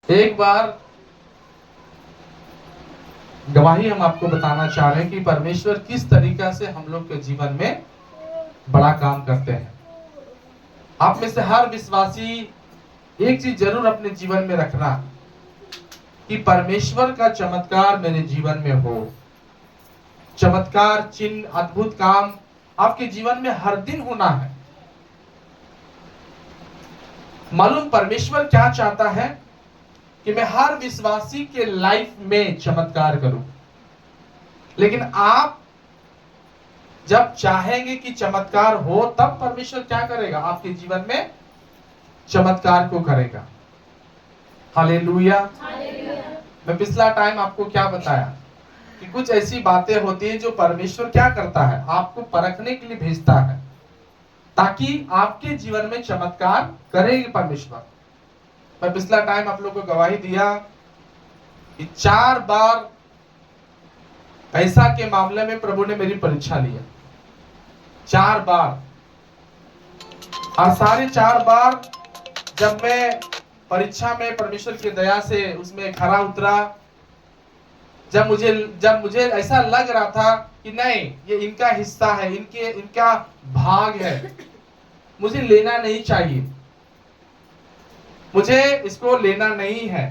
एक बार गवाही हम आपको बताना चाह रहे हैं कि परमेश्वर किस तरीका से हम लोग के जीवन में बड़ा काम करते हैं। आप में से हर विश्वासी एक चीज जरूर अपने जीवन में रखना कि परमेश्वर का चमत्कार मेरे जीवन में हो। चमत्कार, चिन्ह, अद्भुत काम आपके जीवन में हर दिन होना है। मालूम परमेश्वर क्या चाहता है कि मैं हर विश्वासी के लाइफ में चमत्कार करूं। लेकिन आप जब चाहेंगे कि चमत्कार हो, तब परमेश्वर क्या करेगा? आपके जीवन में चमत्कार को करेगा। हालेलुया। मैं पिछला टाइम आपको क्या बताया कि कुछ ऐसी बातें होती हैं जो परमेश्वर क्या करता है, आपको परखने के लिए भेजता है ताकि आपके जीवन में चमत्कार करेगी परमेश्वर। मैं पिछला टाइम आप लोगों को गवाही दिया कि 4 बार पैसा के मामले में प्रभु ने मेरी परीक्षा लिया। 4 बार। और सारे 4 बार जब मैं परीक्षा में परमेश्वर की दया से उसमें खरा उतरा, जब मुझे ऐसा लग रहा था कि नहीं, ये इनका हिस्सा है, इनका भाग है, मुझे लेना नहीं चाहिए, मुझे इसको लेना नहीं है,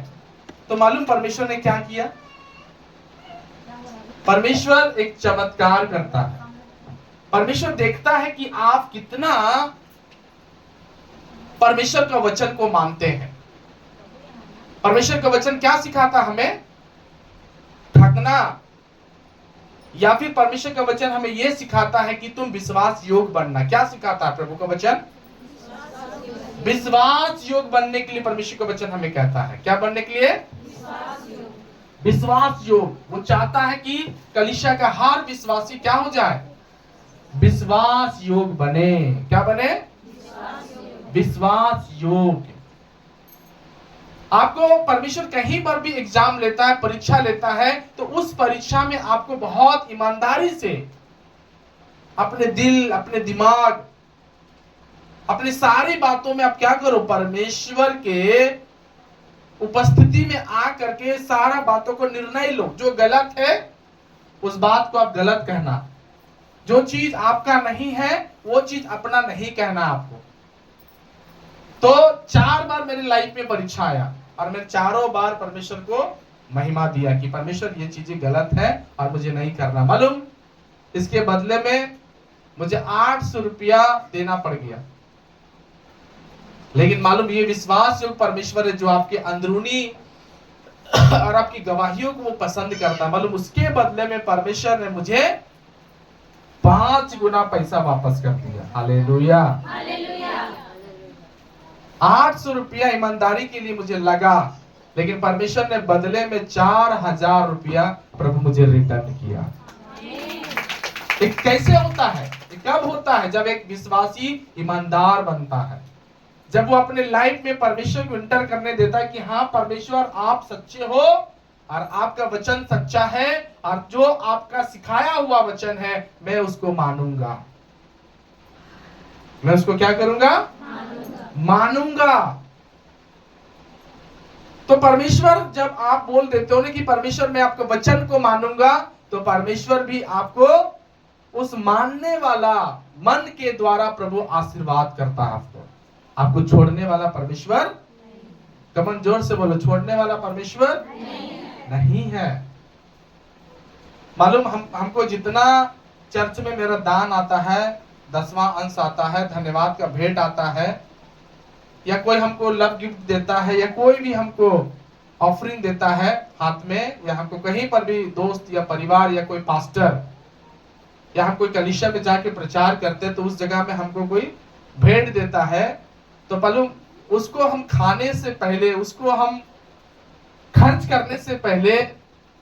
तो मालूम परमेश्वर ने क्या किया? परमेश्वर एक चमत्कार करता है। परमेश्वर देखता है कि आप कितना परमेश्वर का वचन को मानते हैं। परमेश्वर का वचन क्या सिखाता हमें? ठगना। या फिर परमेश्वर का वचन हमें यह सिखाता है कि तुम विश्वास योग बनना। क्या सिखाता है प्रभु का वचन? विश्वास योग बनने के लिए परमेश्वर का वचन हमें कहता है। क्या बनने के लिए? विश्वास योग। वो चाहता है कि कलीसिया का हर विश्वासी क्या हो जाए? विश्वास योग बने। क्या बने? विश्वास योग। आपको परमेश्वर कहीं पर भी एग्जाम लेता है, परीक्षा लेता है, तो उस परीक्षा में आपको बहुत ईमानदारी से अपने दिल, अपने दिमाग, अपनी सारी बातों में आप क्या करो? परमेश्वर के उपस्थिति में आ करके सारा बातों को निर्णय लो। जो गलत है उस बात को आप गलत कहना, जो चीज आपका नहीं है वो चीज अपना नहीं कहना आपको। तो 4 बार मेरी लाइफ में परीक्षा आया और मैं चारों बार परमेश्वर को महिमा दिया कि परमेश्वर ये चीजें गलत है और मुझे नहीं करना। मालूम इसके बदले में मुझे 800 रुपया देना पड़ गया। लेकिन मालूम ये विश्वास योग परमेश्वर है जो आपके अंदरूनी और आपकी गवाहियों को वो पसंद करता है। मालूम उसके बदले में परमेश्वर ने मुझे 5 गुना पैसा वापस कर दिया। हालेलुया। 800 रुपया ईमानदारी के लिए मुझे लगा, लेकिन परमेश्वर ने बदले में 4000 रुपया प्रभु मुझे रिटर्न किया। ये कैसे होता है? ये कब होता है? जब एक विश्वासी ईमानदार बनता है, जब वो अपने लाइफ में परमेश्वर को इंटर करने देता है कि हाँ परमेश्वर आप सच्चे हो और आपका वचन सच्चा है और जो आपका सिखाया हुआ वचन है मैं उसको मानूंगा। मैं उसको क्या करूंगा? मानूंगा। तो परमेश्वर जब आप बोल देते हो ना कि परमेश्वर मैं आपके वचन को मानूंगा, तो परमेश्वर भी आपको उस मानने वाला मन के द्वारा प्रभु आशीर्वाद करता है। आपको छोड़ने वाला परमेश्वर, कमन जोर से बोलो, छोड़ने वाला परमेश्वर नहीं है। मालूम हमको जितना चर्च में मेरा दान आता है, 10वां अंश आता है, धन्यवाद का भेंट आता है, या कोई हमको लव गिफ्ट देता है, या कोई भी हमको ऑफरिंग देता है हाथ में, या हमको कहीं पर भी दोस्त या परिवार या कोई पास्टर या हम कोई कलीसिया में जाके प्रचार करते तो उस जगह में हमको कोई भेंट देता है, तो मालूम उसको हम खाने से पहले, उसको हम खर्च करने से पहले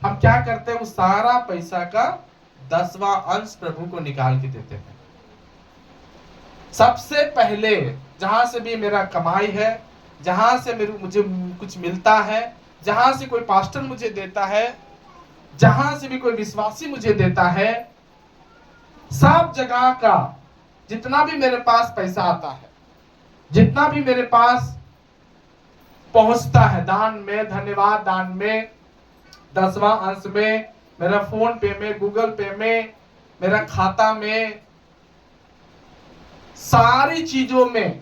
हम क्या करते हैं? उस सारा पैसा का 10वां अंश प्रभु को निकाल के देते हैं। सबसे पहले जहां से भी मेरा कमाई है, जहां से मुझे कुछ मिलता है, जहां से कोई पास्टर मुझे देता है, जहां से भी कोई विश्वासी मुझे देता है, सब जगह का जितना भी मेरे पास पैसा आता है, जितना भी मेरे पास पहुंचता है। दान में, धन्यवाद दान में, 10वां अंश में, मेरा फोन पे में, गूगल पे में, मेरा खाता में, सारी चीजों में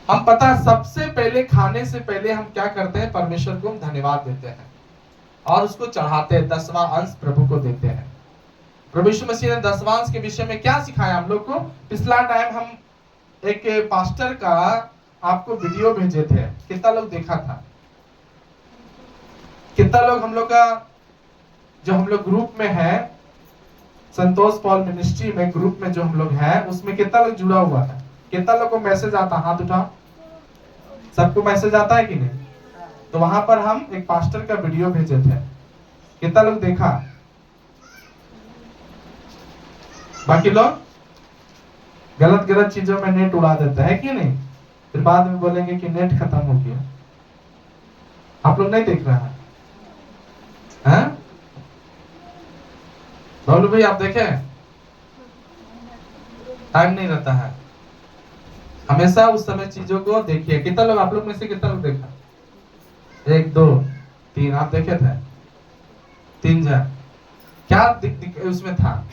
हम पता है सबसे पहले खाने से पहले हम क्या करते हैं, परमेश्वर को हम धन्यवाद देते हैं और उसको चढ़ाते हैं। 10वां अंश प्रभु को देते हैं। प्रभु यीशु मसीह ने 10वां अंश के विषय में क्या सिखाया हम लोग को? पिछला टाइम हम एक पास्टर का आपको वीडियो भेजे थे, कितना लोग देखा था? कितना लोग हम लोग का जो हम लोग ग्रुप में है, संतोष पॉल मिनिस्ट्री में ग्रुप में जो हम लोग हैं, उसमें कितना लोग जुड़ा हुआ है? कितना लोग को मैसेज आता? हाथ उठाओ। सबको मैसेज आता है कि नहीं? तो वहां पर हम एक पास्टर का वीडियो भेजे थे, कितना लोग देखा? बाकी लोग गलत गलत चीजों में नेट उड़ा देते हैं कि नहीं, फिर बाद में बोलेंगे कि नेट खत्म हो गया। आप लोग नहीं देख रहे हैं? बाबू भाई आप देखे? टाइम नहीं रहता है, हमेशा उस समय चीजों को देखिए। कितना लोग, आप लोग में से कितना लोग देखा? 1 2 3, आप देखे थे? 3 जन। क्या उसमें था?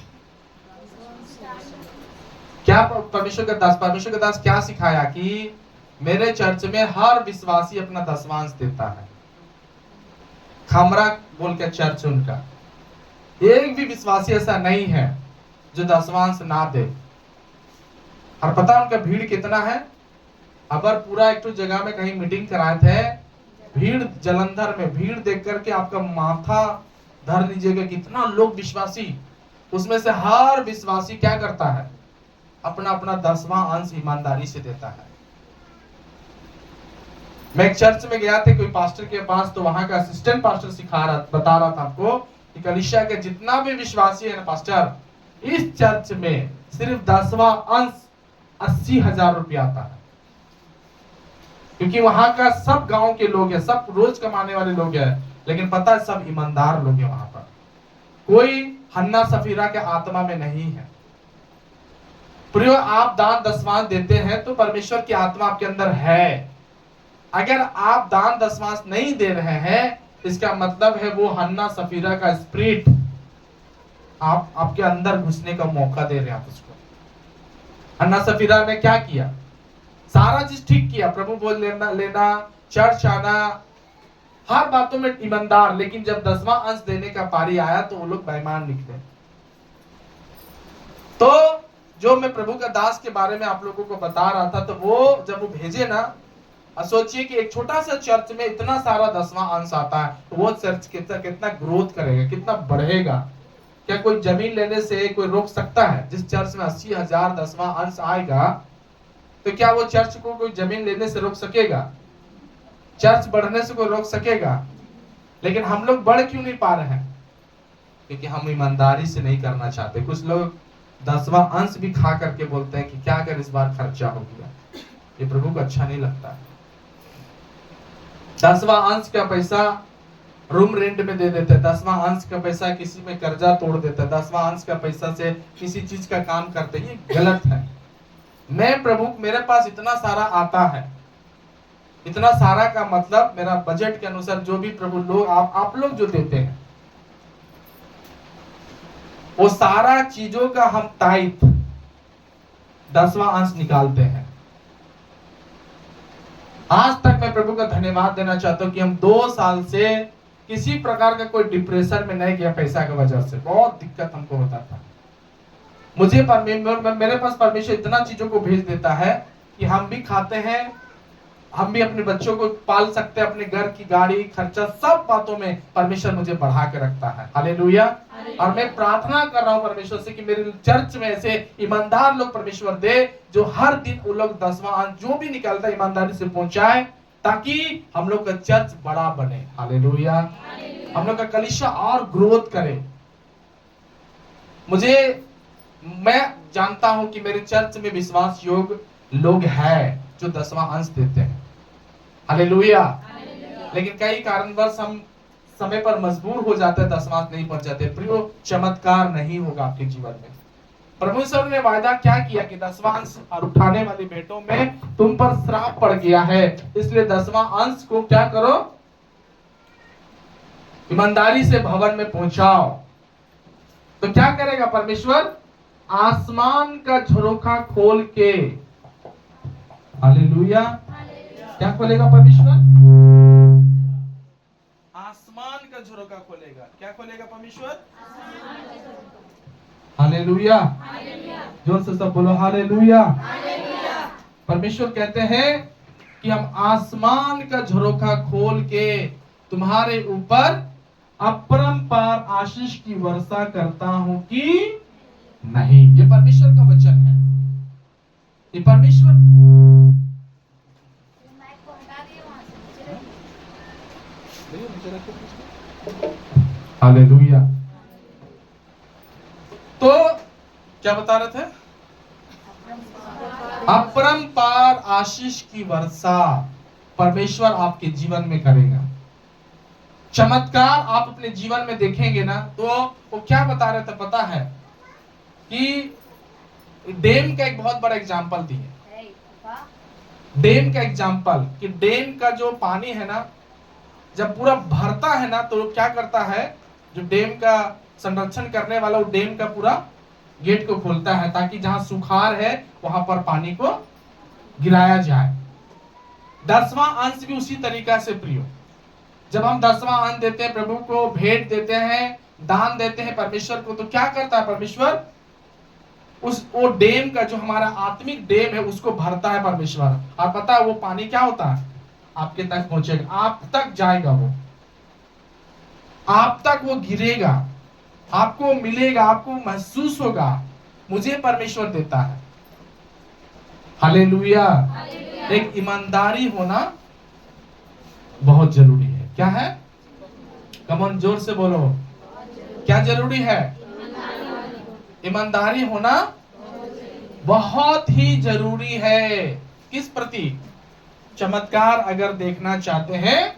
क्या परमेश्वर का दास क्या सिखाया कि मेरे चर्च में हर विश्वासी अपना 10वां अंश देता है। खमरा बोल के चर्च उनका, एक भी विश्वासी ऐसा नहीं है जो 10वां अंश ना दे। और पता उनका भीड़ कितना है? अगर पूरा एक तो जगह में कहीं मीटिंग कराए थे, भीड़ जलंधर में, भीड़ देख करके आपका माथा धर लीजिएगा, कितना लोग विश्वासी। उसमें से हर विश्वासी क्या करता है? अपना अपना 10वां अंश ईमानदारी से देता है। मैं एक चर्च में गया था कोई पास्टर के पास, तो वहां का असिस्टेंट पास्टर बता रहा था आपको कि कलीसिया के जितना भी विश्वासी है ना पास्टर, इस चर्च में सिर्फ 10वां अंश 80,000 रुपया आता है। क्योंकि वहां का सब गांव के लोग हैं, सब रोज कमाने वाले लोग हैं, लेकिन पता है सब ईमानदार लोग हैं। वहां पर कोई हन्ना सफीरा के आत्मा में नहीं है। प्रियो, आप दान 10वां देते हैं तो परमेश्वर की आत्मा आपके अंदर है। अगर आप दान 10वां नहीं दे रहे हैं, इसका मतलब है वो हन्ना सफीरा का स्पिरिट आपके अंदर घुसने का मौका दे रहे हैं आप उसको। हन्ना सफीरा ने क्या किया? सारा चीज ठीक किया, प्रभु बोल लेना, चर्च आना, हर बातों में ईमानदार, लेकिन जब 10वां अंश देने का पारी आया तो वो लोग बेईमान निकले। तो जो मैं प्रभु का दास के बारे में आप लोगों को बता रहा था, तो वो जब वो भेजे ना, सोचिए कि एक छोटा सा चर्च में इतना सारा 10वां अंश आता है, तो वो चर्च कितना ग्रोथ करेगा, कितना बढ़ेगा। क्या कोई जमीन लेने से कोई रोक सकता है? जिस चर्च में 80,000 10वां अंश आएगा, तो क्या वो चर्च को कोई जमीन लेने से रोक सकेगा? चर्च बढ़ने से कोई रोक सकेगा? लेकिन हम लोग बढ़ क्यों नहीं पा रहे हैं? क्योंकि हम ईमानदारी से नहीं करना चाहते। कुछ लोग 10वां अंश भी खा करके बोलते हैं कि क्या कर इस बार खर्चा हो गया। ये प्रभु को अच्छा नहीं लगता। 10वां अंश का पैसा रूम रेंट में दे देते हैं, 10वां अंश का पैसा किसी में कर्जा तोड़ देता है, 10वां अंश का पैसा से किसी चीज का काम करते हैं। ये गलत है। मैं प्रभु, मेरे पास इतना सारा आता है, इतना सारा का मतलब मेरा बजट के अनुसार जो भी प्रभु लोग आप लोग जो देते हैं, वो सारा चीजों का हम टाइप 10वां अंश निकालते हैं। आज तक मैं प्रभु का धन्यवाद देना चाहता हूं कि हम 2 साल से किसी प्रकार का कोई डिप्रेशन में नहीं गया। पैसा की वजह से बहुत दिक्कत हमको होता था। मुझे मेरे पास परमेश्वर इतना चीजों को भेज देता है कि हम भी खाते हैं, हम भी अपने बच्चों को पाल सकते हैं, अपने घर की गाड़ी खर्चा सब बातों में परमेश्वर मुझे बढ़ा के रखता है। हालेलुया। और मैं प्रार्थना कर रहा हूं परमेश्वर से कि मेरे चर्च में ऐसे ईमानदार लोग परमेश्वर दे, जो हर दिन वो लोग 10वां अंश जो भी निकलता है ईमानदारी से पहुंचाए, ताकि हम लोग का चर्च बड़ा बने। हालेलुया। हम लोग का कलीसिया और ग्रोथ करे। मैं जानता हूं कि मेरे चर्च में विश्वास योग्य लोग हैं जो 10वां अंश देते हैं। हालेलुया। लेकिन कई कारणवश हम समय पर मजबूर हो जाते हैं, 10वां नहीं पहुंच जाते। प्रियो, चमत्कार नहीं होगा आपके जीवन में। प्रभु ईश्वर ने वायदा क्या किया कि 10वां अंश और उठाने वाली भेंटों में तुम पर श्राप पड़ गया है, इसलिए 10वां अंश को क्या करो, ईमानदारी से भवन में पहुंचाओ। तो क्या करेगा परमेश्वर? आसमान का झरोखा खोल के, हालेलुया, क्या खोलेगा परमेश्वर? आसमान का झरोखा खोलेगा। क्या खोलेगा परमेश्वर? हालेलुया, जोर से सब बोलो हालेलुया। परमेश्वर कहते हैं कि हम आसमान का झरोखा खोल के तुम्हारे ऊपर अपरंपार आशीष की वर्षा करता हूं कि नहीं। ये परमेश्वर का वचन है। ये परमेश्वर हालेलुया। तो क्या बता रहे थे? अपरंपार आशीष की वर्षा परमेश्वर आपके जीवन में करेगा। चमत्कार आप अपने जीवन में देखेंगे ना, तो वो क्या बता रहे थे पता है कि डैम का एक बहुत बड़ा एग्जांपल दिए। डैम का एग्जांपल कि डैम का जो पानी है ना, जब पूरा भरता है ना, तो क्या करता है, जो डैम का संरक्षण करने वाला वो डैम का पूरा गेट को खोलता है ताकि जहां सुखाड़ है वहां पर पानी को गिराया जाए। 10वां अंश भी उसी तरीका से प्रियो, जब हम 10वां अंश देते हैं, प्रभु को भेंट देते हैं, दान देते हैं परमेश्वर को, तो क्या करता है परमेश्वर? वो डैम का जो हमारा आत्मिक डैम है उसको भरता है परमेश्वर। और पता है वो पानी क्या होता है? आपके तक पहुंचेगा, आप तक जाएगा, वो आप तक वो गिरेगा, आपको मिलेगा, आपको महसूस होगा मुझे परमेश्वर देता है। हालेलुया। एक ईमानदारी होना बहुत जरूरी है। क्या है? कम ऑन, जोर से बोलो, क्या जरूरी है? ईमानदारी होना बहुत ही जरूरी है। किस प्रति? चमत्कार अगर देखना चाहते हैं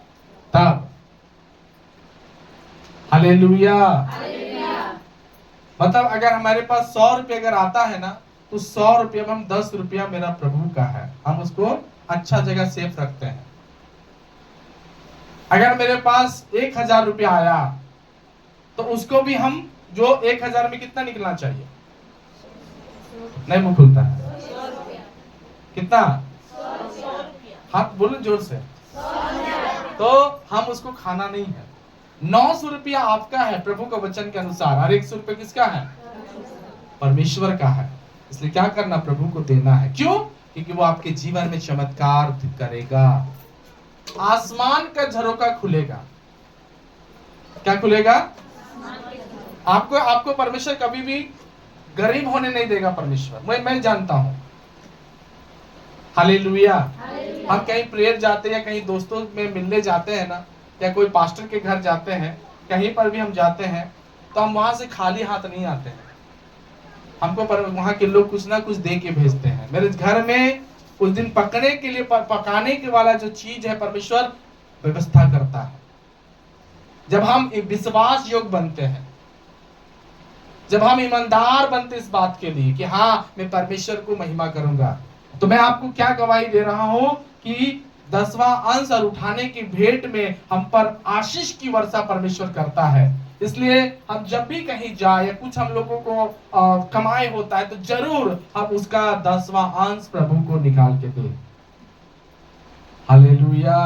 तब। हालेलुया। मतलब अगर हमारे पास 100 रुपये अगर आता है ना, तो 100 रुपये में हम 10 रुपया मेरा प्रभु का है, हम उसको अच्छा जगह सेफ रखते हैं। अगर मेरे पास 1000 रुपया आया तो उसको भी हम, जो 1000 में कितना निकलना चाहिए? नहीं मुंह खुलता है। कितना? हाथ बोलो जोर से। तो हम उसको खाना नहीं है। 900 रुपया आपका है प्रभु का वचन के अनुसार, और 100 रुपया किसका है? परमेश्वर का है। इसलिए क्या करना? प्रभु को देना है। क्यों? क्योंकि वो आपके जीवन में चमत्कार करेगा। आसमान का झरोका खुलेगा। क्या खुलेगा? आपको परमेश्वर कभी भी गरीब होने नहीं देगा परमेश्वर। मैं जानता हूं। हालेलुया। हम कहीं प्रेयर जाते हैं या कहीं दोस्तों में मिलने जाते हैं ना, या कोई पास्टर के घर जाते हैं, कहीं पर भी हम जाते हैं, तो हम वहां से खाली हाथ नहीं आते हैं। हमको वहां के लोग कुछ ना कुछ दे के भेजते हैं। मेरे घर में उस दिन पकने के लिए, पकाने के वाला जो चीज है परमेश्वर व्यवस्था करता है। जब हम विश्वास योग्य बनते हैं, जब हम ईमानदार बनते इस बात के लिए कि हाँ मैं परमेश्वर को महिमा करूंगा, तो मैं आपको क्या गवाही दे रहा हूं कि 10वां अंश और उठाने की भेंट में हम पर आशीष की वर्षा परमेश्वर करता है। इसलिए हम जब भी कहीं जाए या कुछ हम लोगों को कमाई होता है, तो जरूर हम उसका 10वां अंश प्रभु को निकाल के दें। हालेलुया।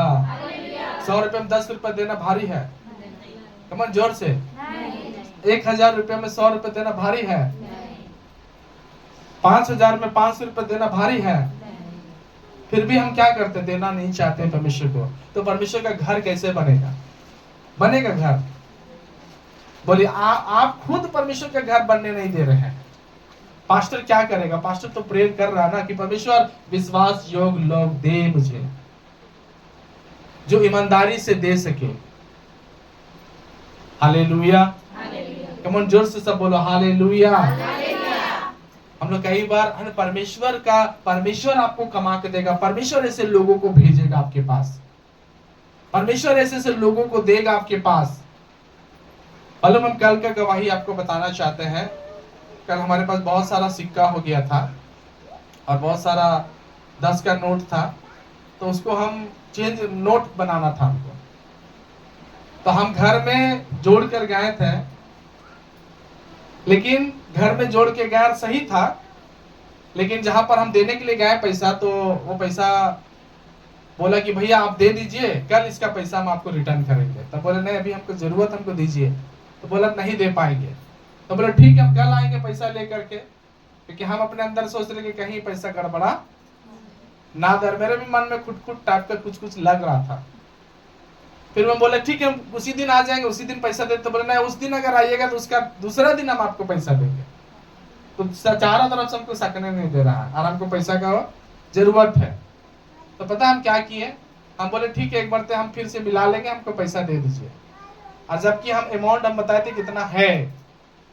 100 रुपए में 10 रुपए देना भारी है? कमन जोर से। 1000 रुपए में 100 रुपए देना भारी है? 5000 में 500 रुपए देना भारी है? फिर भी हम क्या करते? देना नहीं चाहते हैं परमेश्वर को। तो परमेश्वर का घर कैसे बनेगा? बनेगा घर? बोलिए, आप खुद परमेश्वर का घर बनने नहीं दे रहे हैं। पास्टर क्या करेगा? पास्टर तो प्रेयर कर रहा ना कि परमेश्वर विश्वास योग्य लोग दे मुझे, जो ईमानदारी से दे सके। हालेलुया। कम ऑन, जोर से सब बोलो हालेलुया। हम लोग कई बार परमेश्वर आपको कमा के देगा, परमेश्वर ऐसे लोगों को भेजेगा आपके पास, परमेश्वर ऐसे लोगों को देगा आपके पास। मालूम, हम कल का गवाही आपको बताना चाहते हैं कल हमारे पास बहुत सारा सिक्का हो गया था और बहुत सारा 10 का नोट था, तो उसको हम चेंज नोट बनाना था हमको। तो हम घर में जोड़ कर गए थे, लेकिन घर में जोड़ के गए सही था, लेकिन जहां पर हम देने के लिए गए पैसा, तो वो पैसा बोला कि भैया आप दे दीजिए, कल इसका पैसा हम आपको रिटर्न करेंगे। तब बोले नहीं अभी हमको जरूरत, हमको दीजिए। तो बोला नहीं दे पाएंगे। तो बोले ठीक है हम कल आएंगे पैसा लेकर के, क्योंकि हम अपने अंदर सोच रहे कि कहीं पैसा गड़बड़ा ना दर। मेरे भी मन में खुट टाइप का कुछ कुछ लग रहा था। फिर मैं बोले ठीक है हम उसी दिन आ जाएंगे, उसी दिन पैसा दे। तो बोले नहीं उस दिन अगर आइएगा तो उसका दूसरा दिन हम आपको पैसा देंगे। तो चारों तरफ से हमको सकने नहीं दे रहा है और हमको पैसा का जरूरत है। तो पता हम क्या किए, हम बोले ठीक है एक बार हम फिर से मिला लेंगे, हमको पैसा दे दीजिए। और जबकि हम अमाउंट हम बताए थे कितना है,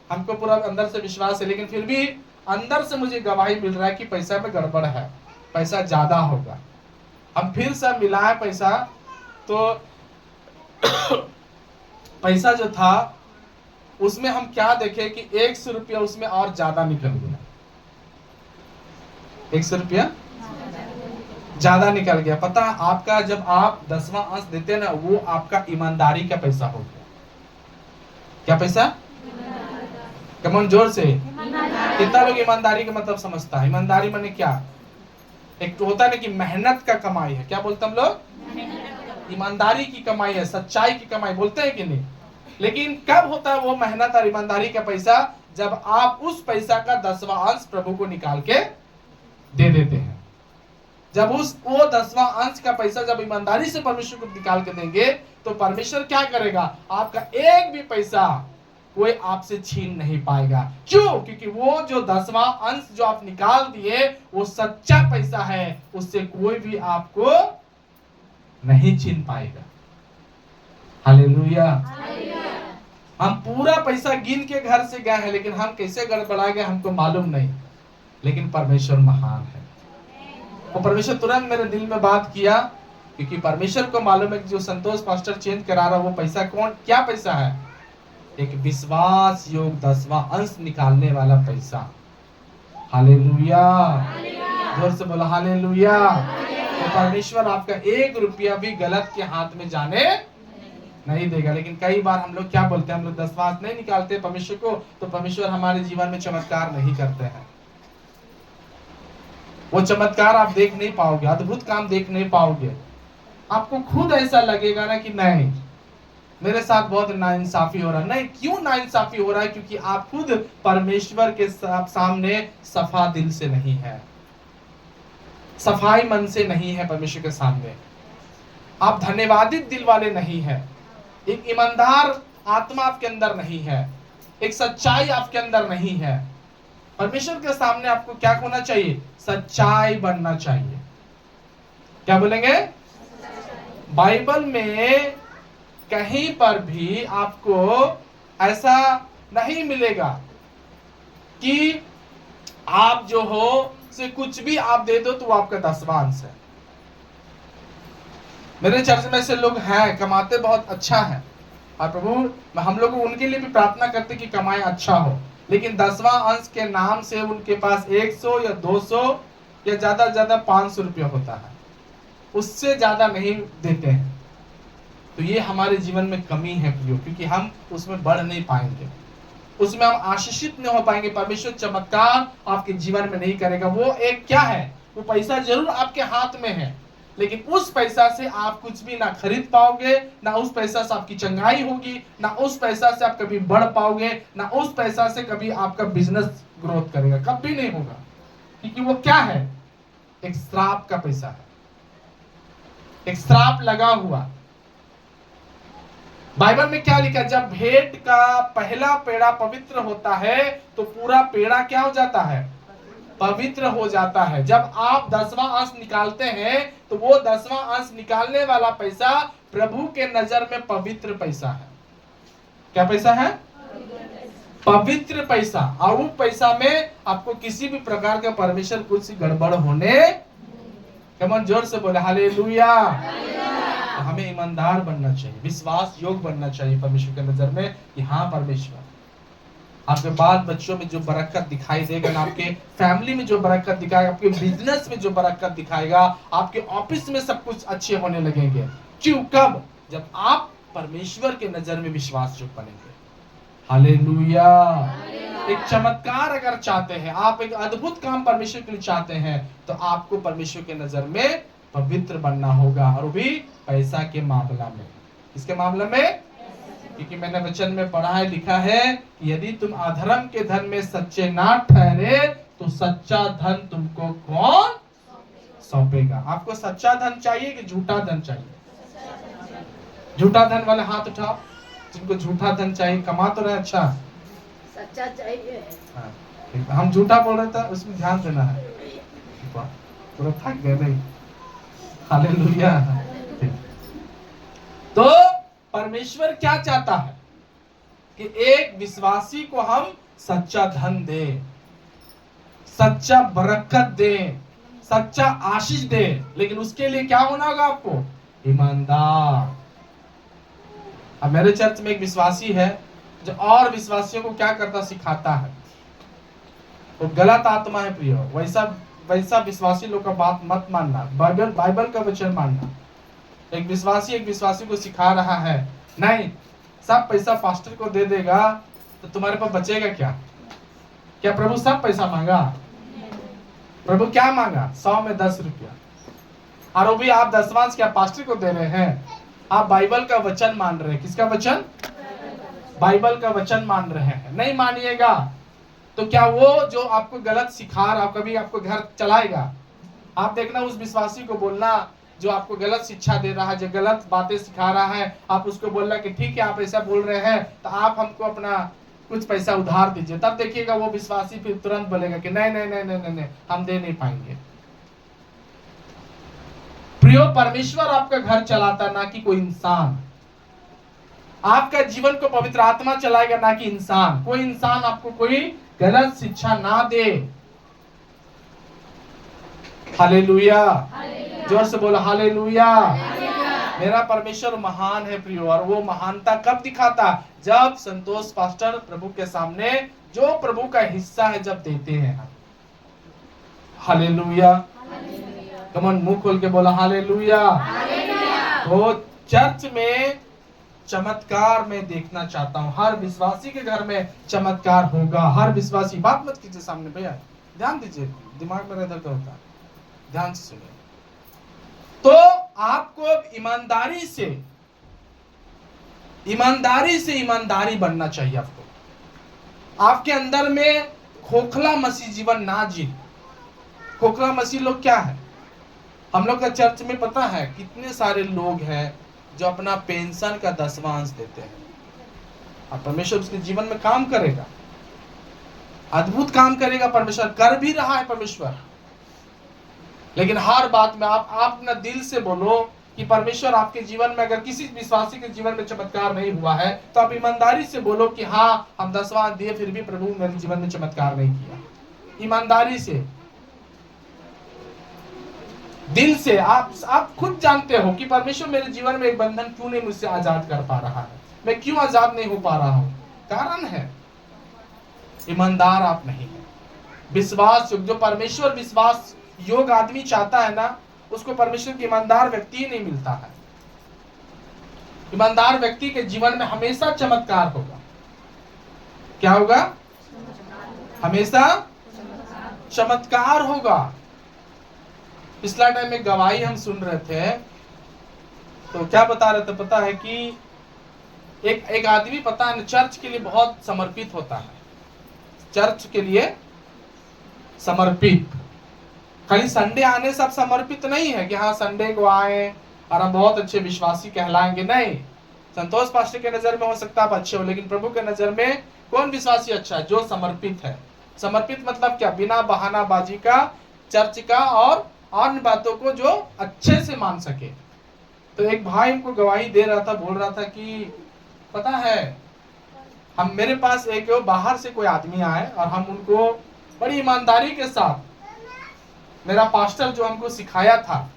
हमको पूरा अंदर से विश्वास है, लेकिन फिर भी अंदर से मुझे गवाही मिल रहा है कि पैसा में गड़बड़ है, पैसा ज्यादा होगा। हम फिर से मिलाए पैसा, तो पैसा जो था उसमें हम क्या देखे कि 100 रुपया उसमें और ज्यादा निकल गया। 100 रुपया ज्यादा निकल गया। पता है आपका जब आप 10वां अंश देते ना, वो आपका ईमानदारी का पैसा हो गया। क्या पैसा? कमन जोर से कितना लोग ईमानदारी का मतलब समझता है? ईमानदारी माने क्या? एक तो होता है ना कि मेहनत का कमाई है। क्या बोलते हम लोग? ईमानदारी की कमाई है, सच्चाई की कमाई बोलते हैं कि नहीं? लेकिन कब होता है वो मेहनत और ईमानदारी का पैसा? जब आप उस पैसा का 10वां अंश प्रभु को निकाल के दे देते हैं। जब वो 10वां अंश का पैसा जब ईमानदारी से परमेश्वर को निकाल के देंगे, तो परमेश्वर क्या करेगा? आपका एक भी पैसा कोई आपसे छीन नहीं पाएगा। क्यों? क्योंकि वो जो 10वां अंश जो आप निकाल दिए वो सच्चा पैसा है, उससे कोई भी आपको नहीं छीन पाएगा। हालेलुया। हम पूरा पैसा गिन के घर से गए हैं, लेकिन हम कैसे गड़बड़ा गए हमको मालूम नहीं, लेकिन परमेश्वर महान है। वो परमेश्वर तुरंत मेरे दिल में बात किया, क्योंकि परमेश्वर को मालूम है कि जो संतोष पास्टर चेंज करा रहा वो पैसा क्या पैसा है? एक विश्वास योग 10वां अंश निकालने वाला पैसा। हालेलुया। जोर से बोला हालेलुया। तो परमेश्वर आपका 1 रुपया भी गलत के हाथ में जाने नहीं देगा। लेकिन कई बार हम लोग क्या बोलते हैं, हम लोग 10वां अंश नहीं निकालते परमेश्वर को, तो परमेश्वर हमारे जीवन में चमत्कार नहीं करते हैं। वो चमत्कार आप देख नहीं पाओगे, अद्भुत काम देख नहीं पाओगे। आपको खुद ऐसा लगेगा ना कि नहीं मेरे साथ बहुत नाइंसाफी हो रहा है। नहीं, क्यों नाइंसाफी हो रहा है? क्योंकि आप खुद परमेश्वर के सामने सफा दिल से नहीं है, सफाई मन से नहीं है परमेश्वर के सामने। आप धन्यवादित दिल वाले नहीं है, एक ईमानदार आत्मा आपके अंदर नहीं है, एक सच्चाई आपके अंदर नहीं है। परमेश्वर के सामने आपको क्या होना चाहिए? सच्चाई बनना चाहिए। क्या बोलेंगे? बाइबल में कहीं पर भी आपको ऐसा नहीं मिलेगा कि आप जो हो से कुछ भी आप दे दो तो वो आपका 10वां अंश है। मेरे चर्च में से लोग हैं, कमाते बहुत अच्छा है, और प्रभु हम लोग उनके लिए भी प्रार्थना करते कि कमाए अच्छा हो, लेकिन 10वां अंश के नाम से उनके पास 100 या 200 या ज्यादा ज्यादा 500 रुपया होता है, उससे ज्यादा नहीं देते हैं। तो ये हमारे जीवन में कमी है प्रियो, क्योंकि हम उसमें बढ़ नहीं पाएंगे, उसमें हम आशीषित नहीं हो पाएंगे। परमेश्वर चमत्कार आपके जीवन में नहीं करेगा। वो एक क्या है? वो पैसा जरूर आपके हाथ में है, लेकिन उस पैसा से आप कुछ भी ना खरीद पाओगे, ना उस पैसा से आपकी चंगाई होगी, ना उस पैसा से आप कभी बढ़ पाओगे, ना उस पैसा से कभी आपका बिजनेस ग्रोथ करेगा, कभी नहीं होगा। क्योंकि वो क्या है? एक श्राप का पैसा है, एक श्राप लगा हुआ। बाइबल में क्या लिखा है? जब भेंट का पहला पेड़ा पवित्र होता है तो पूरा पेड़ा क्या हो जाता है? पवित्र हो जाता है। जब आप 10वां अंश निकालते हैं तो वो 10वां अंश निकालने वाला पैसा प्रभु के नजर में पवित्र पैसा है। क्या पैसा है? पवित्र पैसा। और उस पैसा में आपको किसी भी प्रकार का परमेश्वर कुछ गड़बड़ होने, कमन जोर से बोले हालेलुया। हमें ईमानदार बनना चाहिए, विश्वास योग बनना चाहिए परमेश्वर के नजर में कि हाँ परमेश्वर आपके बाल बच्चों में जो बरकत दिखाई देगा ना, आपके फैमिली में जो बरकत दिखाएगा, आपके बिजनेस में जो बरकत दिखाएगा, आपके ऑफिस में सब कुछ अच्छे होने लगेंगे। क्यों? कब? जब आप परमेश्वर के नजर में विश्वास योग्य बनेंगे। हालेलुया। एक चमत्कार अगर चाहते हैं, आप एक अद्भुत काम परमेश्वर के लिए चाहते हैं, तो आपको परमेश्वर के नजर में पवित्र बनना होगा, और भी पैसा के मामला में। इसके मामले में, क्योंकि मैंने वचन में पढ़ा है, लिखा है कि यदि तुम अधर्म के धन में सच्चे ना ठहरे तो सच्चा धन तुमको कौन सौंपेगा? आपको सच्चा धन चाहिए कि झूठा धन चाहिए? झूठा धन वाले हाथ उठाओ, जिनको झूठा धन चाहिए। कमा तो रहे, अच्छा सच्चा चाहिए। हाँ, हम झूठा बोल रहे थे, उसमें ध्यान देना है। पूरा थक गए नहीं? हालेलुया। तो परमेश्वर क्या चाहता है कि एक विश्वासी को हम सच्चा धन दे, सच्चा बरकत दे, सच्चा आशीष दे। लेकिन उसके लिए क्या होना होगा? आपको ईमानदार। अब मेरे चर्च में एक विश्वासी है जो और विश्वासियों को क्या करता, सिखाता है। वो गलत आत्मा है प्रियो, वैसा विश्वासी लोग का बात मत मानना, बाइबल का वचन मानना। एक विश्वासी को सिखा रहा है, नहीं सब पैसा पास्टर को दे देगा तो तुम्हारे पास बचेगा क्या? क्या प्रभु सब पैसा मांगा? प्रभु क्या मांगा? 100 में 10 रुपया। और वो भी आप दसवांश क्या पास्टर को दे रहे हैं? आप बाइबल का वचन मान रहे हैं। किसका वचन? बाइबल का वचन मान रहे हैं। नहीं मानिएगा तो क्या वो जो आपको गलत सिखा रहा, कभी आपको घर चलाएगा? आप देखना, उस विश्वासी को बोलना जो आपको गलत शिक्षा दे रहा है, जो गलत बातें सिखा रहा है, आप उसको बोलना कि ठीक है आप ऐसा बोल रहे हैं तो आप हमको अपना कुछ पैसा उधार दीजिए। तब देखिएगा वो विश्वासी फिर तुरंत बोलेगा कि नहीं नहीं नहीं नहीं नहीं, नहीं हम दे नहीं पाएंगे। प्रियो, परमेश्वर आपका घर चलाता, ना कि कोई इंसान। आपका जीवन को पवित्र आत्मा चलाएगा, ना कि इंसान। कोई इंसान आपको कोई गलत शिक्षा ना दे। हालेलुया। जोर से बोलो हालेलुया। मेरा परमेश्वर महान है प्रियो, और वो महानता कब दिखाता? जब संतोष पास्टर प्रभु के सामने जो प्रभु का हिस्सा है जब देते हैं। हालेलुया। कमन मुंह खोल के बोला हालेलुया। तो चर्च में चमत्कार मैं देखना चाहता हूं। हर विश्वासी के घर में चमत्कार होगा। हर विश्वासी, बात मत कीजिए सामने भैया, ध्यान दीजिए, दिमाग में इधर उधर होता है, ध्यान से सुनिए। तो आपको ईमानदारी बनना चाहिए। आपके अंदर में खोखला मसीह जीवन ना जी। खोखला मसीह लोग क्या है? हम लोग का चर्च में पता है कितने सारे लोग हैं जो अपना पेंशन का 10वांश देते हैं। अब परमेश्वर उसके जीवन में काम करेगा, अद्भुत काम करेगा। परमेश्वर कर भी रहा है परमेश्वर। लेकिन हर बात में आप अपना दिल से बोलो कि परमेश्वर आपके जीवन में, अगर किसी विश्वासी के जीवन में चमत्कार नहीं हुआ है तो आप ईमानदारी से बोलो कि हाँ हम 10वां दिए फिर भी प्रभु मेरे जीवन में चमत्कार नहीं किया। ईमानदारी से, दिल से। आप खुद जानते हो कि परमेश्वर मेरे जीवन में एक बंधन क्यों नहीं मुझसे आजाद कर पा रहा है, मैं क्यों आजाद नहीं हो पा रहा हूं। कारण है ईमानदार आप नहीं है। विश्वास जो परमेश्वर विश्वास योग आदमी चाहता है ना, उसको परमेश्वर की ईमानदार व्यक्ति ही नहीं मिलता है। ईमानदार व्यक्ति के जीवन में हमेशा चमत्कार होगा। क्या होगा? हमेशा चमत्कार होगा। पिछला टाइम में गवाही हम सुन रहे थे, तो क्या बता रहे थे पता है कि एक आदमी पता है चर्च के लिए बहुत समर्पित होता है। चर्च के लिए समर्पित, खाली संडे आने से आप समर्पित नहीं है कि हाँ संडे को आए और हम बहुत अच्छे विश्वासी कहलाएंगे। नहीं, संतोष पास्टर के नजर में हो सकता है आप अच्छे हो, लेकिन प्रभु के नजर में कौन विश्वासी अच्छा है? जो समर्पित है। समर्पित मतलब क्या? बिना बहानाबाजी का, चर्च का और अन्य बातों को जो अच्छे से मान सके। तो एक भाई हमको गवाही दे रहा था, बोल रहा था कि पता है हम, मेरे पास एक बाहर से कोई आदमी आए और हम उनको बड़ी ईमानदारी के साथ, मेरा पास्टर जो हमको सिखाया था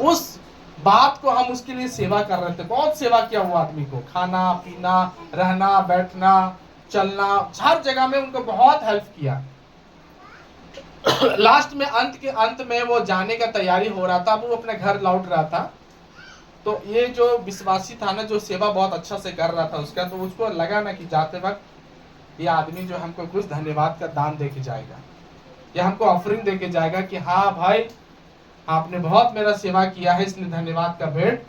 उस बात को हम उसके लिए सेवा कर रहे थे। बहुत सेवा किया वो आदमी को, खाना पीना, रहना बैठना, चलना, हर जगह में उनको बहुत हेल्प किया। लास्ट में अंत में वो जाने का तैयारी हो रहा था, वो अपने घर लौट रहा था। तो ये जो विश्वासी था ना, जो सेवा बहुत अच्छा से कर रहा था उसका, तो उसको लगा ना कि जाते वक्त ये आदमी जो हमको कुछ धन्यवाद का दान दे के जाएगा, या हमको ऑफरिंग दे के जाएगा कि हाँ भाई आपने बहुत मेरा सेवा किया है, इसलिए धन्यवाद का भेंट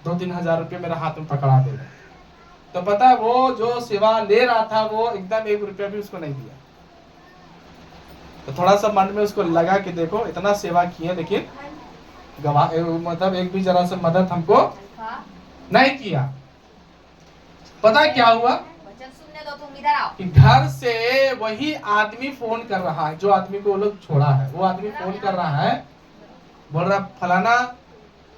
2-3 हजार रुपये मेरे हाथ में पकड़ा देगा। तो पता है वो जो सेवा ले रहा था वो एकदम 1 रुपया भी उसको नहीं दिया। तो थोड़ा सा मन में उसको लगा कि देखो इतना सेवा किए लेकिन मतलब एक भी जरा से मदद हमको नहीं किया। पता क्या हुआ कि घर से वही आदमी फोन कर रहा है, जो आदमी को वो लोग छोड़ा है, वो आदमी फोन कर रहा है, बोल रहा फलाना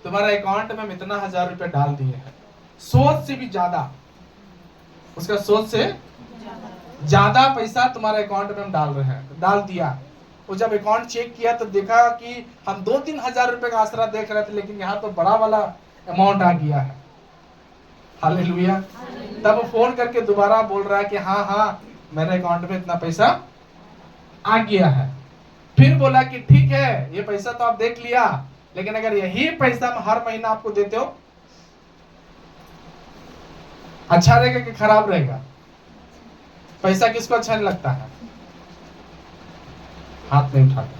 तुम्हारा अकाउंट में इतना 1000 रुपए डाल दिए हैं, सोच से भी ज्यादा, उसका सोच से ज्यादा पैसा तुम्हारे अकाउंट में हम डाल रहे हैं। डाल दिया। वो जब अकाउंट चेक किया तो देखा कि हम 2-3 हजार रुपए का आसरा देख रहे थे, लेकिन यहाँ तो बड़ा वाला अमाउंट आ गया है। हालेलुया। तब वो फोन करके दोबारा बोल रहा है कि हाँ मेरे अकाउंट में इतना पैसा आ गया है। फिर बोला कि ठीक है ये पैसा तो आप देख लिया, लेकिन अगर यही पैसा हम हर महीना आपको देते हो, अच्छा रहेगा कि खराब रहेगा? पैसा किसको अच्छा नहीं लगता है? हाथ नहीं उठाता,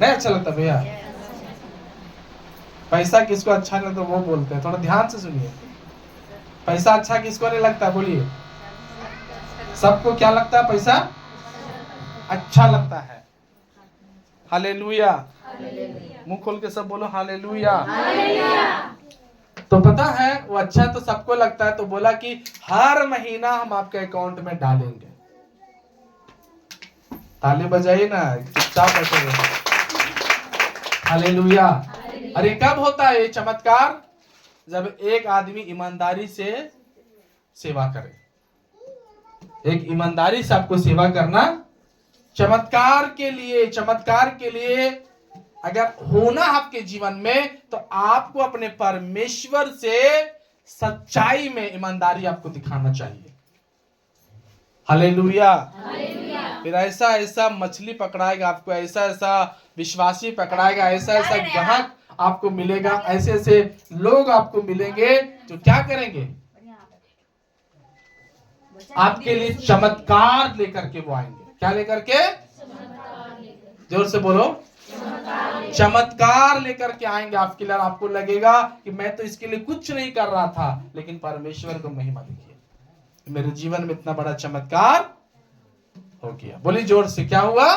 नहीं अच्छा लगता भैया? पैसा किसको अच्छा नहीं लगता वो बोलते हैं, थोड़ा ध्यान से सुनिए। पैसा अच्छा किसको नहीं लगता? बोलिए। सबको क्या लगता है? पैसा अच्छा लगता है। हालेलुया। मुंह खोल के सब बोलो हालेलुया। तो पता है वो अच्छा तो सबको लगता है, तो बोला कि हर महीना हम आपके अकाउंट में डालेंगे। ताली बजाइए ना, चुपचाप बैठे। हालेलुया। अरे कब होता है ये चमत्कार? जब एक आदमी ईमानदारी से सेवा करे। एक ईमानदारी से आपको सेवा करना चमत्कार के लिए अगर होना आपके जीवन में, तो आपको अपने परमेश्वर से सच्चाई में ईमानदारी आपको दिखाना चाहिए। हालेलुया। फिर ऐसा मछली पकड़ाएगा आपको, ऐसा विश्वासी पकड़ाएगा, ऐसा ग्राहक आपको मिलेगा, ऐसे लोग आपको मिलेंगे जो क्या करेंगे? आपके लिए चमत्कार लेकर के वो आएंगे। क्या लेकर के? जोर से बोलो। चमत्कार लेकर के आएंगे आपके लिए। आपको लगेगा कि मैं तो इसके लिए कुछ नहीं कर रहा था, लेकिन परमेश्वर को महिमा देखिए, मेरे जीवन में इतना बड़ा चमत्कार हो गया। बोली जोर से, क्या हुआ?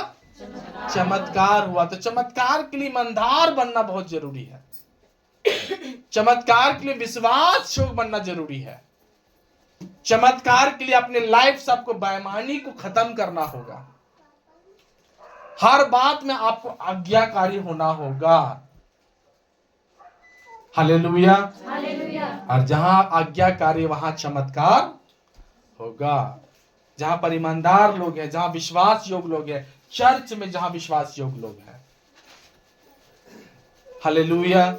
चमत्कार हुआ। तो चमत्कार के लिए ईमानदार बनना बहुत जरूरी है। चमत्कार के लिए विश्वास योग्य बनना जरूरी है। चमत्कार के लिए अपने लाइफ से आपको बेईमानी को खत्म करना होगा। हर बात में आपको आज्ञाकारी होना होगा। हालेलुया। और जहां आज्ञाकारी वहां चमत्कार होगा। जहां पर ईमानदार लोग हैं, जहां विश्वास योग्य लोग हैं, चर्च में जहां विश्वास योग्य लोग हैं। हालेलुया।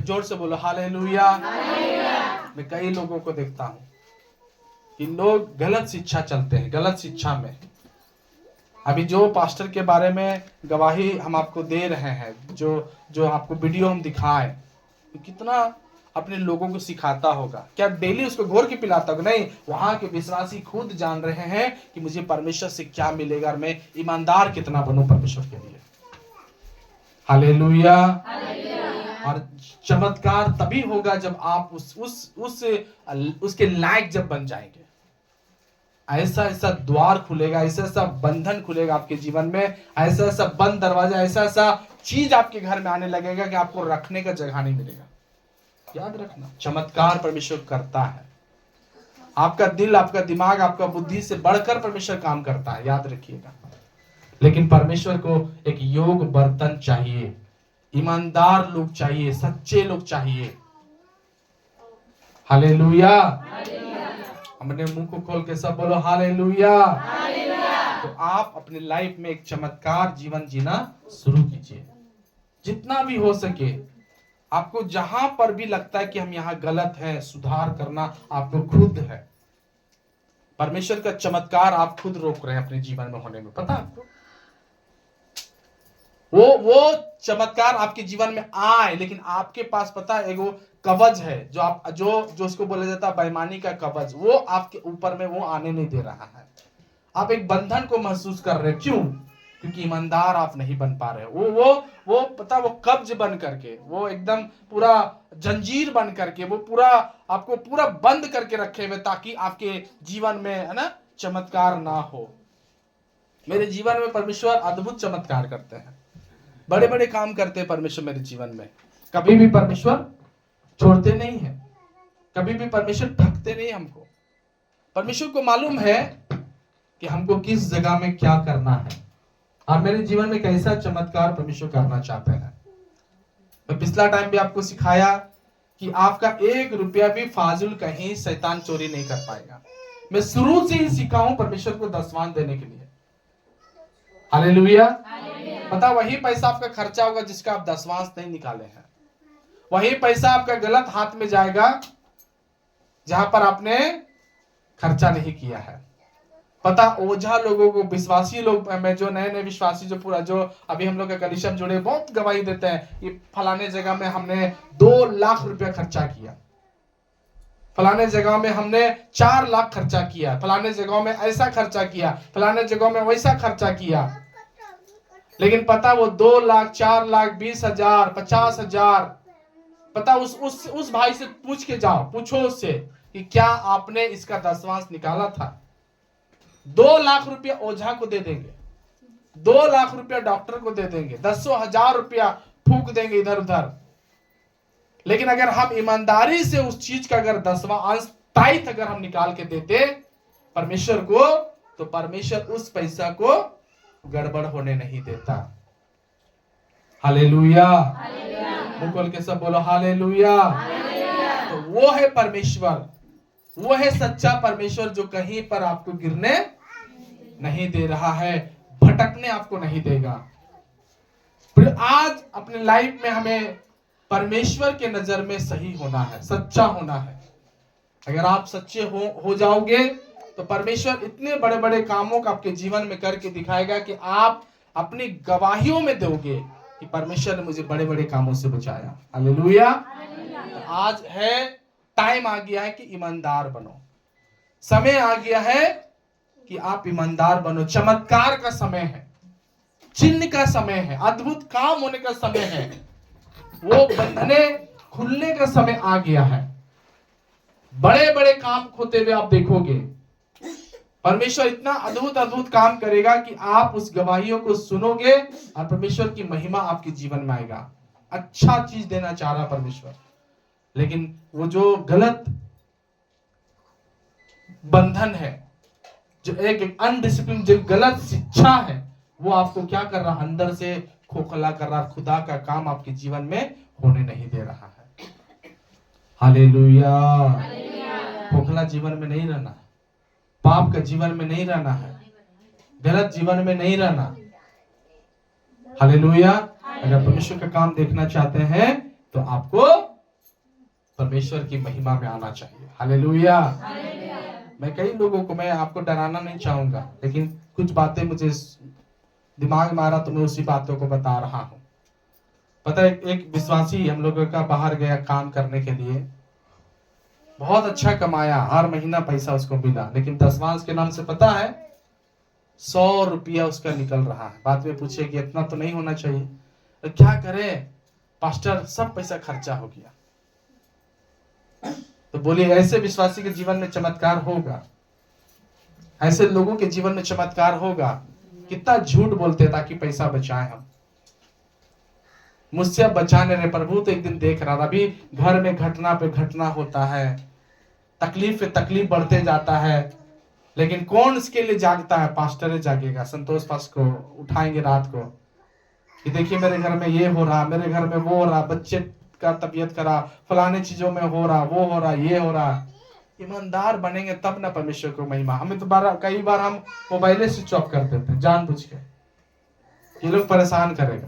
जोर से बोलो हालेलुया। मैं कई लोगों को देखता हूं कि लोग गलत शिक्षा चलते हैं, गलत शिक्षा में। अभी जो पास्टर के बारे में गवाही हम आपको दे रहे हैं, जो आपको वीडियो हम दिखाएं, तो कितना अपने लोगों को सिखाता होगा। क्या डेली उसको घोर के पिलाता होगा? नहीं, वहां के विश्वासी खुद जान रहे हैं कि मुझे परमेश्वर से क्या मिलेगा और मैं ईमानदार कितना बनूं परमेश्वर के लिए। हालेलुया। और चमत्कार तभी होगा जब आप उसके लायक जब बन जाएंगे। ऐसा द्वार खुलेगा, ऐसा बंधन खुलेगा आपके जीवन में, ऐसा बंद दरवाजा, ऐसा चीज आपके घर में आने लगेगा कि आपको रखने का जगह नहीं मिलेगा। याद रखना, चमत्कार परमेश्वर करता है। आपका दिल, आपका दिमाग, आपका बुद्धि से बढ़कर परमेश्वर काम करता है, याद रखिएगा। लेकिन परमेश्वर को एक योग्य बर्तन चाहिए, ईमानदार लोग चाहिए, सच्चे लोग चाहिए। हालेलुया। हमने मुंह को खोल के सब बोलो हालेलुया। तो आप अपने लाइफ में एक चमत्कार जीवन जीना शुरू कीजिए। जितना भी हो सके आपको, जहां पर भी लगता है कि हम यहाँ गलत हैं, सुधार करना आपको खुद है। परमेश्वर का चमत्कार आप खुद रोक रहे हैं अपने जीवन में होने में, पता आपको? वो चमत्कार आपके जीवन में आए, लेकिन आपके पास पता है एक वो कवच है जो आप जो उसको बोला जाता है बेईमानी का कवच, वो आपके ऊपर में वो आने नहीं दे रहा है। आप एक बंधन को महसूस कर रहे हैं, क्यों? क्योंकि ईमानदार आप नहीं बन पा रहे। वो पता, वो कब्ज बन करके, वो एकदम पूरा जंजीर बन करके, वो पूरा आपको पूरा बंद करके रखे हुए, ताकि आपके जीवन में, है ना, चमत्कार ना हो। मेरे जीवन में परमेश्वर अद्भुत चमत्कार करते हैं, बड़े बड़े काम करते हैं परमेश्वर मेरे जीवन में। कभी भी परमेश्वर छोड़ते नहीं है, कभी भी परमेश्वर ठगते नहीं हमको। परमेश्वर को मालूम है कि हमको किस जगह में क्या करना है और मेरे जीवन में कैसा चमत्कार परमेश्वर करना चाहते हैं। मैं पिछला टाइम भी आपको सिखाया कि आपका 1 रुपया भी फाजिल कहीं शैतान चोरी नहीं कर पाएगा। मैं शुरू से ही सीखा हूं परमेश्वर को दसवां देने के लिए। हालेलुया। पता, वही पैसा आपका खर्चा होगा जिसका आप दसवां नहीं निकाले हैं। वही पैसा आपका गलत हाथ में जाएगा जहां पर आपने खर्चा नहीं किया है। पता, ओझा लोगों को, विश्वासी लोग में जो नए विश्वासी जो अभी हम लोग के कलीसिया में जुड़े, बहुत गवाही देते हैं कि फलाने जगह में हमने 2 लाख रुपया खर्चा किया, फलाने जगह में हमने 4 लाख खर्चा किया, फलाने जगह में ऐसा खर्चा किया, फलाने जगह में वैसा खर्चा किया। लेकिन पता, वो 2 लाख, 4 लाख, 20,000, 50,000, पता उस भाई से पूछ के जाओ, पूछो उससे कि क्या आपने इसका दसवांश निकाला था। 2 लाख रुपया ओझा को दे देंगे, 2 लाख रुपया डॉक्टर को दे देंगे, 10,000 रुपया फूक देंगे इधर उधर। लेकिन अगर हम ईमानदारी से उस चीज का अगर 10वां अंश टाइट अगर हम निकाल के देते परमेश्वर को, तो परमेश्वर उस पैसा को गड़बड़ होने नहीं देता। हालेलुया। मुंह खोल के सब बोलो हालेलुया। तो वो है परमेश्वर, वो है सच्चा परमेश्वर जो कहीं पर आपको गिरने नहीं दे रहा है, भटकने आपको नहीं देगा। फिर आज अपने लाइफ में हमें परमेश्वर के नजर में सही होना है, सच्चा होना है। अगर आप सच्चे हो जाओगे तो परमेश्वर इतने बड़े बड़े कामों का आपके जीवन में करके दिखाएगा कि आप अपनी गवाहियों में दोगे कि परमेश्वर ने मुझे बड़े बड़े कामों से बचाया। हालेलुया। आज है, टाइम आ गया है कि ईमानदार बनो, समय आ गया है कि आप ईमानदार बनो। चमत्कार का समय है, चिन्ह का समय है, अद्भुत काम होने का समय है, वो बंधने खुलने का समय आ गया है। बड़े बड़े काम होते हुए आप देखोगे, परमेश्वर इतना अद्भुत अद्भुत काम करेगा कि आप उस गवाहियों को सुनोगे और परमेश्वर की महिमा आपके जीवन में आएगा। अच्छा चीज देना चाह रहा परमेश्वर, लेकिन वो जो गलत बंधन है, जो एक अनडिसिप्लिन, जो गलत शिक्षा है, वो आपको क्या कर रहा, अंदर से खोखला कर रहा, खुदा का काम आपके जीवन में होने नहीं दे रहा है। हालेलुया। खोखला जीवन में नहीं रहना, पाप का जीवन में नहीं रहना है, गलत जीवन में नहीं रहना। हालेलुया। अगर परमेश्वर का काम देखना चाहते हैं तो आपको परमेश्वर की महिमा में आना चाहिए। हालेलुया। मैं कई लोगों को, मैं आपको डराना नहीं चाहूंगा, लेकिन कुछ बातें मुझे दिमाग में आ रहा तो मैं उसी बातों को बता रहा हूं। पता है, एक विश्वासी हम लोगों का बाहर गया काम करने के लिए, बहुत अच्छा कमाया, हर महीना पैसा उसको मिला, लेकिन दसवांश के नाम से पता है 100 रुपया उसका निकल रहा है। बाद में पूछे कि इतना तो नहीं होना चाहिए, तो क्या करे पास्टर, सब पैसा खर्चा हो गया। तो बोलिए, ऐसे विश्वासी के जीवन में चमत्कार होगा, ऐसे लोगों के जीवन में चमत्कार होगा। कितना झूठ बोलते हैं ताकि पैसा बचाएं हम। मुझसे बचाने रहे प्रभु, तो एक दिन देख रहा था, अभी घर में घटना पे घटना होता है, तकलीफ पे तकलीफ बढ़ते जाता है, लेकिन कौन इसके लिए जागता है? पास्टर जागेगा, संतोष पास्ट को उठाएंगे रात को कि देखिए मेरे घर में ये हो रहा, मेरे घर में वो हो रहा, बच्चे का तबीयत खराब, फलाने चीजों में हो रहा, वो हो रहा, ये हो रहा। ईमानदार बनेंगे तब ना परमेश्वर को महिमा। हमें तो कई बार हम मोबाइल स्विच ऑफ कर देते हैं जानबूझ के, ये लोग परेशान करेगा।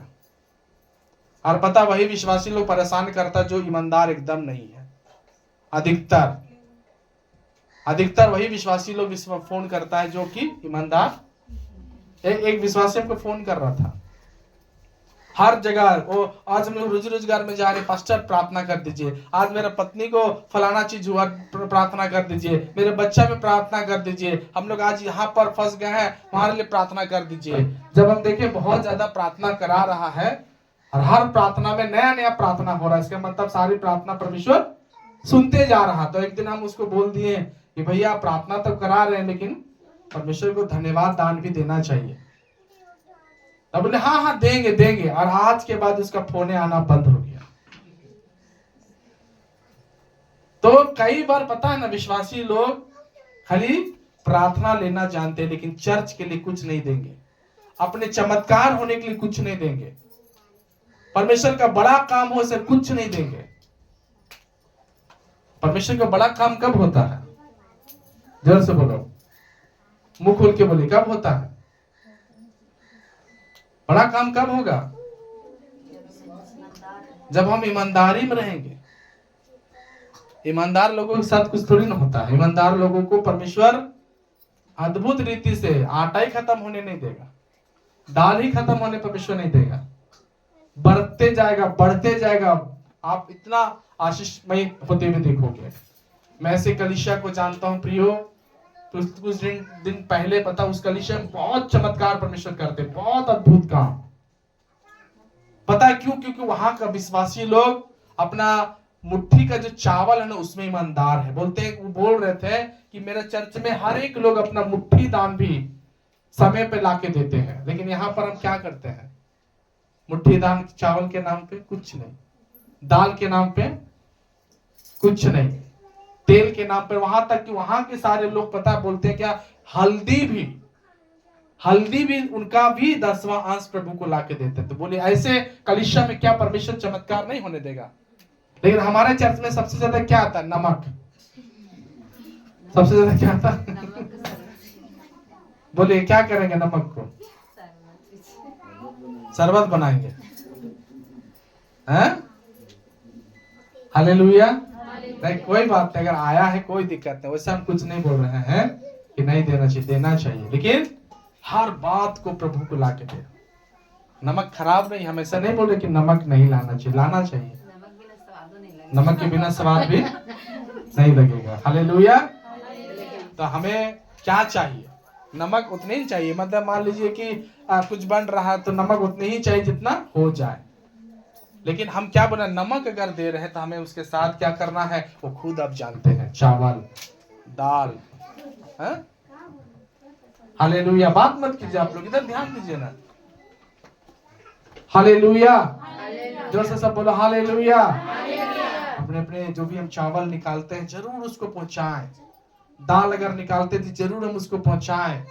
और पता, वही विश्वासी लोग परेशान करता जो ईमानदार एकदम नहीं है। अधिकतर अधिकतर वही विश्वासी लोग फोन करता है जो कि ईमानदार। एक विश्वासी हमको फोन कर रहा था, हर जगह वो, आज हम लोग रोजी रोजगार में जा रहे, पास्टर प्रार्थना कर दीजिए, आज मेरा पत्नी को फलाना चीज हुआ प्रार्थना कर दीजिए, मेरे बच्चा में प्रार्थना कर दीजिए, हम लोग आज यहाँ पर फंस गए हैं हमारे लिए प्रार्थना कर दीजिए। जब हम देखे बहुत ज्यादा प्रार्थना करा रहा है और हर प्रार्थना में नया नया प्रार्थना हो रहा है, इसका मतलब सारी प्रार्थना परमेश्वर सुनते जा रहा। तो एक दिन हम उसको बोल दिए कि भैया प्रार्थना तो करा रहे हैं लेकिन परमेश्वर को धन्यवाद दान भी देना चाहिए। तब बोले हाँ हाँ देंगे देंगे, और आज के बाद उसका फोन आना बंद हो गया। तो कई बार पता है ना, विश्वासी लोग खाली प्रार्थना लेना जानते हैं लेकिन चर्च के लिए कुछ नहीं देंगे, अपने चमत्कार होने के लिए कुछ नहीं देंगे, परमेश्वर का बड़ा काम हो इसे कुछ नहीं देंगे। परमेश्वर का बड़ा काम कब होता है? जोर से बोलो, मुंह खोल के बोले, कब होता है बड़ा काम? कब होगा? जब हम ईमानदारी में रहेंगे। ईमानदार लोगों के साथ कुछ थोड़ी ना होता है। ईमानदार लोगों को परमेश्वर अद्भुत रीति से आटा ही खत्म होने नहीं देगा, दाल ही खत्म होने परमेश्वर नहीं देगा, बढ़ते जाएगा बढ़ते जाएगा। आप इतना आशीषमय होते हुए देखोगे। मैं ऐसे कलीसिया को जानता हूं प्रियो, तो कुछ दिन पहले पता, उस कलीसिया में बहुत चमत्कार परमेश्वर करते, बहुत अद्भुत काम। पता है क्यों? क्योंकि वहां का विश्वासी लोग अपना मुट्ठी का जो चावल है ना उसमें ईमानदार है। बोलते हैं, वो बोल रहे थे कि मेरे चर्च में हर एक लोग अपना मुट्ठी दान भी समय पे लाके देते हैं, लेकिन यहाँ पर हम क्या करते हैं? मुट्ठी दान चावल के नाम पे कुछ नहीं, दाल के नाम पे कुछ नहीं, तेल के नाम पे, वहां तक कि वहां के सारे लोग पता बोलते हैं क्या, हल्दी भी उनका भी 10वां अंश प्रभु को लाके देते हैं। तो बोले ऐसे कलीसिया में क्या परमेश्वर चमत्कार नहीं होने देगा? लेकिन हमारे चर्च में सबसे ज्यादा क्या आता है? नमक। सबसे ज्यादा क्या आता है? बोले क्या करेंगे नमक को? शरबत बनाएंगे। हैं? हालेलुया। नहीं, कोई बात नहीं, अगर आया है कोई दिक्कत नहीं, वैसे हम कुछ नहीं बोल रहे हैं कि नहीं देना चाहिए, देना चाहिए, लेकिन हर बात को प्रभु को लाके दे। नमक खराब नहीं, हमेशा नहीं बोल रहे कि नमक नहीं लाना चाहिए, लाना चाहिए। नमक के बिना स्वाद भी नहीं लगेगा। हालेलुया। तो हमें क्या चाहिए? नमक उतनी ही चाहिए। मतलब मान लीजिए कि कुछ बन रहा है तो नमक उतनी ही चाहिए जितना हो जाए, लेकिन हम क्या बोला, नमक अगर दे रहे हैं तो हमें उसके साथ क्या करना है वो खुद आप जानते हैं, चावल दाल। हालेलुया। बात मत कीजिए आप लोग, इधर ध्यान दीजिए ना। हालेलुया। जोर से सब बोलो हालेलुया। अपने अपने जो भी हम चावल निकालते हैं जरूर उसको पहुंचाएं, दाल अगर निकालते थे जरूर हम उसको पहुंचाएं।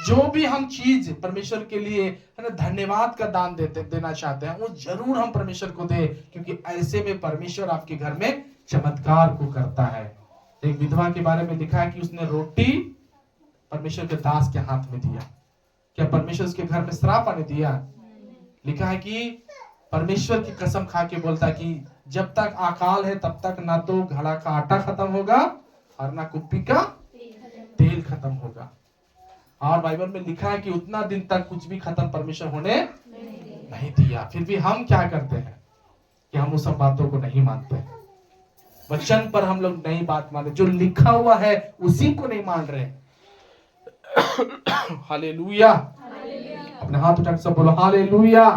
जो भी हम चीज परमेश्वर के लिए है ना धन्यवाद का दान देना चाहते हैं वो जरूर हम परमेश्वर को दे, क्योंकि ऐसे में परमेश्वर आपके घर में चमत्कार को करता है। एक विधवा के बारे में लिखा है कि उसने रोटी परमेश्वर के दास के हाथ में दिया। क्या परमेश्वर उसके घर में श्राप आने दिया? लिखा है कि परमेश्वर की कसम खा के बोलता कि जब तक अकाल है तब तक ना तो घड़ा का आटा खत्म होगा और ना कुप्पी का तेल खत्म होगा। और बाइबल में लिखा है कि उतना दिन तक कुछ भी खत्म परमेश्वर होने नहीं दिया। फिर भी हम क्या करते हैं कि हम उस सब बातों को नहीं मानते हैं। वचन पर हम लोग नई बात माने, जो लिखा हुआ है उसी को नहीं मान रहे। हालेलुया। अपने हाथ उठा के सब बोलो हालेलुया।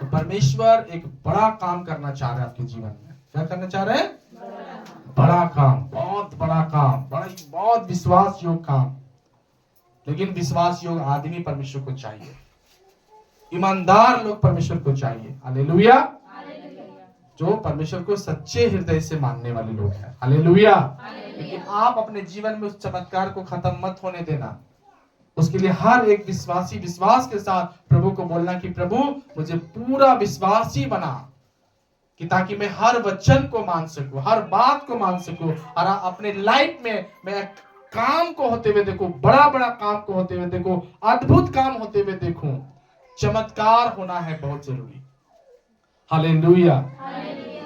तो परमेश्वर एक बड़ा काम करना चाह रहे हैं आपके जीवन में। क्या करना चाह रहे हैं? बड़ा काम, बहुत बड़ा काम, बहुत विश्वास योग काम। लेकिन विश्वास योग आदमी परमेश्वर को चाहिए, ईमानदार लोग परमेश्वर को चाहिए। हालेलुया। जो परमेश्वर को सच्चे हृदय से मानने वाले लोग हैं। हालेलुया। लेकिन आप अपने जीवन में उस चमत्कार को खत्म मत होने देना। उसके लिए हर एक विश्वासी विश्वास के साथ प्रभु को बोलना कि प्रभु मुझे पूरा विश्वासी बना, कि ताकि मैं हर वचन को मान सकूं, हर बात को मान सकूं, और अपने लाइफ में मैं काम को होते हुए देखूं, बड़ा बड़ा काम को होते हुए देखूं, अद्भुत काम होते हुए देखूं। चमत्कार होना है बहुत जरूरी। हालेलुया।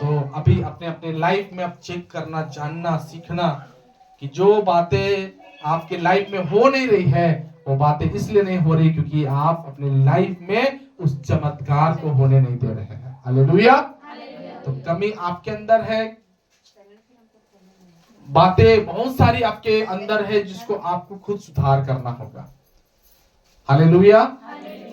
तो अभी अपने अपने लाइफ में अब चेक करना, जानना, सीखना कि जो बातें आपके लाइफ में हो नहीं रही है, वो बातें इसलिए नहीं हो रही क्योंकि आप अपने लाइफ में उस चमत्कार को होने नहीं दे रहे हैं। हालेलुया। तो कमी आपके अंदर है, बातें बहुत सारी आपके अंदर है जिसको आपको खुद सुधार करना होगा। हालेलुया।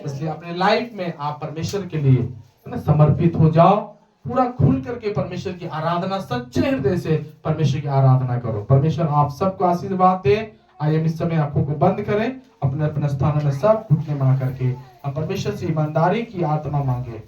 इसलिए अपने लाइफ में आप परमेश्वर के लिए समर्पित हो जाओ, पूरा खुल करके परमेश्वर की आराधना, सच्चे हृदय से परमेश्वर की आराधना करो। परमेश्वर आप सबको आशीर्वाद दे। आइए इस समय आंखों को बंद करें, अपने अपने स्थानों में सब घुटने मार करके हम परमेश्वर से ईमानदारी की आत्मा मांगे।